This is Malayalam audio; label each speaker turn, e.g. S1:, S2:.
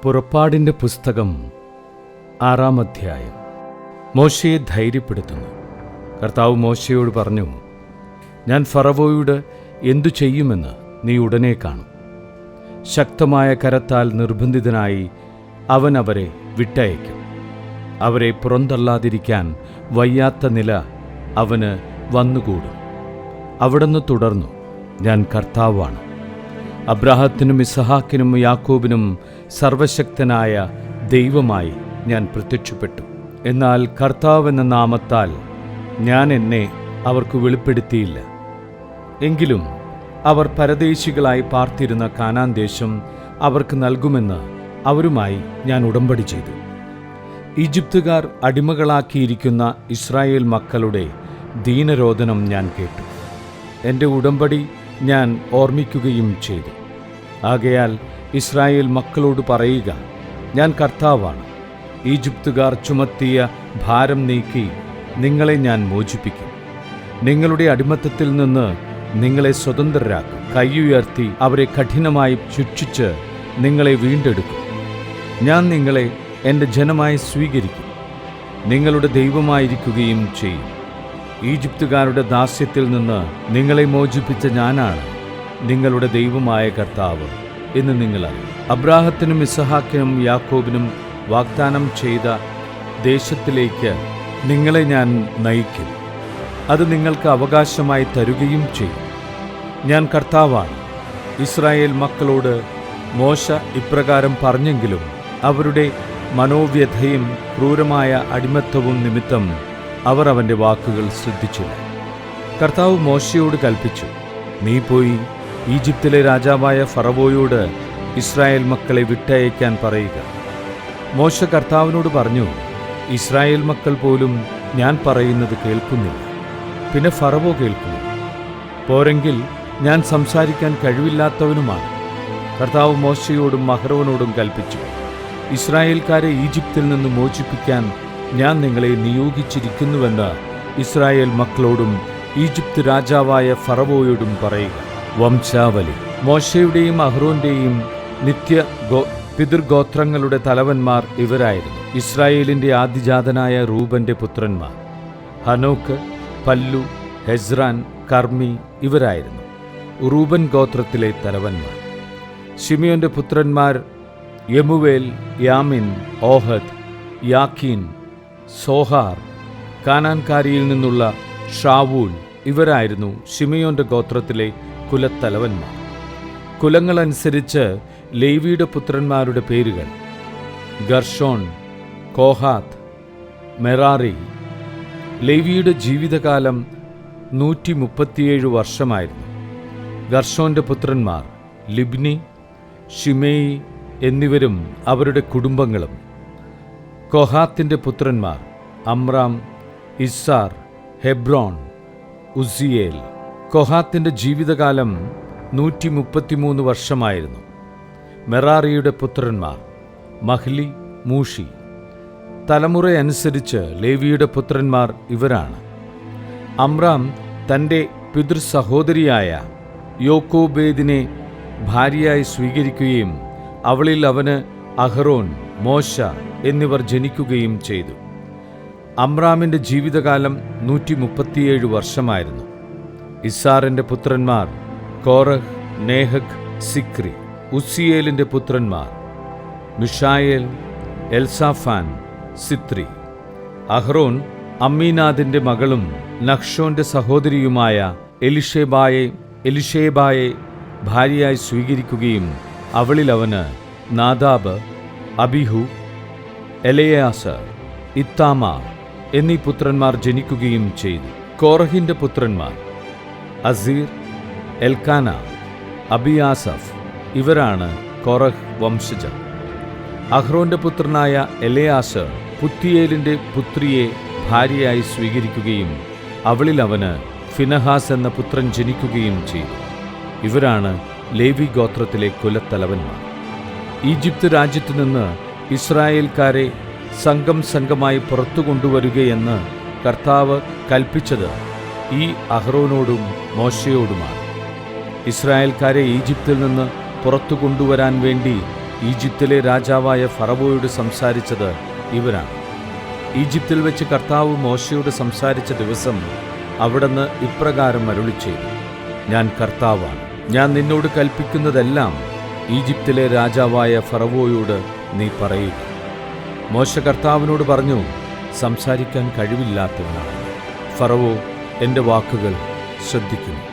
S1: പുറപ്പാടിൻ്റെ പുസ്തകം 6-ാം അധ്യായം. മോശയെ ധൈര്യപ്പെടുത്തുന്നു. കർത്താവ് മോശയോട് പറഞ്ഞു, ഞാൻ ഫറവോയോട് എന്തു ചെയ്യുമെന്ന് നീ ഉടനെ കാണും. ശക്തമായ കരത്താൽ നിർബന്ധിതനായി അവൻ അവരെ വിട്ടയയ്ക്കും. അവരെ പുറന്തള്ളാതിരിക്കാൻ വയ്യാത്ത നില അവന് വന്നുകൂടും. അവിടുന്ന് തുടർന്നു, ഞാൻ കർത്താവാണ്. അബ്രാഹത്തിനും ഇസഹാക്കിനും യാക്കോബിനും സർവശക്തനായ ദൈവമായി ഞാൻ പ്രത്യക്ഷപ്പെട്ടു. എന്നാൽ കർത്താവെന്ന നാമത്താൽ ഞാൻ എന്നെ അവർക്ക് വെളിപ്പെടുത്തിയില്ല. എങ്കിലും അവർ പരദേശികളായി പാർത്തിരുന്ന കാനാൻ ദേശം അവർക്ക് നൽകുമെന്ന് അവരുമായി ഞാൻ ഉടമ്പടി ചെയ്തു. ഈജിപ്തുകാർ അടിമകളാക്കിയിരിക്കുന്ന ഇസ്രായേൽ മക്കളുടെ ദീനരോദനം ഞാൻ കേട്ടു. എൻ്റെ ഉടമ്പടി ഞാൻ ഓർമ്മിക്കുകയും ചെയ്തു. ആകയാൽ ഇസ്രായേൽ മക്കളോട് പറയുക, ഞാൻ കർത്താവാണ്. ഈജിപ്തുകാർ ചുമത്തിയ ഭാരം നീക്കി നിങ്ങളെ ഞാൻ മോചിപ്പിക്കും. നിങ്ങളുടെ അടിമത്തത്തിൽ നിന്ന് നിങ്ങളെ സ്വതന്ത്രരാക്കും. കൈയുയർത്തി അവരെ കഠിനമായി ശിക്ഷിച്ച് നിങ്ങളെ വീണ്ടെടുക്കും. ഞാൻ നിങ്ങളെ എൻ്റെ ജനമായി സ്വീകരിക്കും, നിങ്ങളുടെ ദൈവമായിരിക്കുകയും ചെയ്യും. ഈജിപ്തുകാരുടെ ദാസ്യത്തിൽ നിന്ന് നിങ്ങളെ മോചിപ്പിച്ച ഞാനാണ് നിങ്ങളുടെ ദൈവമായ കർത്താവ് എന്ന് നിങ്ങൾ അറിയും. അബ്രാഹത്തിനും ഇസഹാക്കിനും യാക്കോബിനും വാഗ്ദാനം ചെയ്ത ദേശത്തിലേക്ക് നിങ്ങളെ ഞാൻ നയിക്കും. അത് നിങ്ങൾക്ക് അവകാശമായി തരുകയും ചെയ്യും. ഞാൻ കർത്താവാണ്. ഇസ്രായേൽ മക്കളോട് മോശ ഇപ്രകാരം പറഞ്ഞെങ്കിലും അവരുടെ മനോവ്യഥയും ക്രൂരമായ അടിമത്തവും നിമിത്തം അവർ അവൻ്റെ വാക്കുകൾ ശ്രദ്ധിച്ചില്ല. കർത്താവ് മോശയോട് കൽപ്പിച്ചു, നീ പോയി ഈജിപ്തിലെ രാജാവായ ഫറവോയോട് ഇസ്രായേൽ മക്കളെ വിട്ടയക്കാൻ പറയുക. മോശ കർത്താവിനോട് പറഞ്ഞു, ഇസ്രായേൽ മക്കൾ പോലും ഞാൻ പറയുന്നത് കേൾക്കുന്നില്ല, പിന്നെ ഫറവോ കേൾക്കുന്നു. പോരെങ്കിൽ ഞാൻ സംസാരിക്കാൻ കഴിവില്ലാത്തവനുമാണ്. കർത്താവ് മോശയോടും അഹ്റോനോടും കൽപ്പിച്ചു, ഇസ്രായേൽക്കാരെ ഈജിപ്തിൽ നിന്ന് മോചിപ്പിക്കാൻ ഞാൻ നിങ്ങളെ നിയോഗിച്ചിരിക്കുന്നുവെന്ന് ഇസ്രായേൽ മക്കളോടും ഈജിപ്ത് രാജാവായ ഫറവോയോടും പറയുക. വംശാവലി. മോശയുടെയും അഹ്റോന്റെയും പിതൃഗോത്രങ്ങളുടെ തലവന്മാർ ഇവരായിരുന്നു. ഇസ്രായേലിന്റെ ആദ്യജാതനായ റൂബന്റെ പുത്രന്മാർ ഹനോക്ക്, പല്ലു, ഹെസ്രാൻ, കർമ്മി ഇവരായിരുന്നു റൂബൻ ഗോത്രത്തിലെ തലവന്മാർ. ശിമിയോന്റെ പുത്രന്മാർ യെമുവേൽ, യാമിൻ, ഓഹദ്, യാക്കീൻ, സോഹാർ. കാനാൻകാരിയിൽ നിന്നുള്ള ഷാവൂൽ ഇവരായിരുന്നു ശിമിയോന്റെ ഗോത്രത്തിലെ കുലത്തലവന്മാർ. കുലങ്ങളനുസരിച്ച് ലേവിയുടെ പുത്രന്മാരുടെ പേരുകൾ: ഗർഷോൺ, കോഹാത്ത്, മെറാറി. ലേവിയുടെ ജീവിതകാലം 137 വർഷമായിരുന്നു. ഗർഷോന്റെ പുത്രന്മാർ ലിബ്നി, ഷിമേയി എന്നിവരും അവരുടെ കുടുംബങ്ങളും. കോഹാത്തിന്റെ പുത്രന്മാർ അമ്രാം, ഇസ്സാർ, ഹെബ്രോൺ, ഉസിയേൽ. കോഹാത്തിന്റെ ജീവിതകാലം 133 വർഷമായിരുന്നു. മെറാറിയുടെ പുത്രന്മാർ മഹ്ലി, മൂഷി. തലമുറയനുസരിച്ച് ലേവിയുടെ പുത്രന്മാർ ഇവരാണ്. അമ്രാം തൻ്റെ പിതൃസഹോദരിയായ യോക്കോബേദിനെ ഭാര്യയായി സ്വീകരിക്കുകയും അവളിൽ അവന് അഹ്റോൻ, മോശ എന്നിവർ ജനിക്കുകയും ചെയ്തു. അമ്രാമിൻ്റെ ജീവിതകാലം 137 വർഷമായിരുന്നു. ഇസ്സാറിൻ്റെ പുത്രന്മാർ കോറഹ്, നേഹക്, സിക്രി. ഉസിയേലിൻ്റെ പുത്രന്മാർ മിഷായേൽ, എൽസാഫാൻ, സിത്രി. അഹ്റോൻ അമ്മീനാദിൻ്റെ മകളും നഹ്ഷോന്റെ സഹോദരിയുമായ എലിഷേബായെ ഭാര്യയായി സ്വീകരിക്കുകയും അവളിൽ അവന് നാദാബ്, അബിഹു, എലെയാസർ, ഇത്താമാർ എന്നീ പുത്രന്മാർ ജനിക്കുകയും ചെയ്തു. കോറഹിന്റെ പുത്രന്മാർ അസീർ, എൽക്കാന, അബിയാസഫ് ഇവരാണ് കോറഹ് വംശജർ. അഹ്റോന്റെ പുത്രനായ എലെയാസർ പുത്തിയേലിന്റെ പുത്രിയെ ഭാര്യയായി സ്വീകരിക്കുകയും അവളിൽ അവന് ഫിനഹാസ് എന്ന പുത്രൻ ജനിക്കുകയും ചെയ്തു. ഇവരാണ് ലേവി ഗോത്രത്തിലെ കുലത്തലവന്മാർ. ഈജിപ്ത് രാജ്യത്തു നിന്ന് ഇസ്രായേൽക്കാരെ സംഘമായി പുറത്തു കൊണ്ടുവരികയെന്ന് കർത്താവ് കൽപ്പിച്ചത് ഈ അഹ്റോനോടും മോശയോടുമാണ്. ഇസ്രായേൽക്കാരെ ഈജിപ്തിൽ നിന്ന് പുറത്തു കൊണ്ടുവരാൻ വേണ്ടി ഈജിപ്തിലെ രാജാവായ ഫറവോയോട് സംസാരിച്ചത് ഇവരാണ്. ഈജിപ്തിൽ വെച്ച് കർത്താവ് മോശയോട് സംസാരിച്ച ദിവസം അവിടുന്ന് ഇപ്രകാരം അരുളിച്ചെയ്തു: ഞാൻ കർത്താവാണ്. ഞാൻ നിന്നോട് കൽപ്പിക്കുന്നതെല്ലാം ഈജിപ്തിലെ രാജാവായ ഫറവോയോട് നീ പറയുക. മോശ കർത്താവിനോട് പറഞ്ഞു: സംസാരിക്കാൻ കഴിവില്ലാത്തവനാണ്. ഫറവോ എൻ്റെ വാക്കുകൾ ശ്രദ്ധിക്കുന്നു.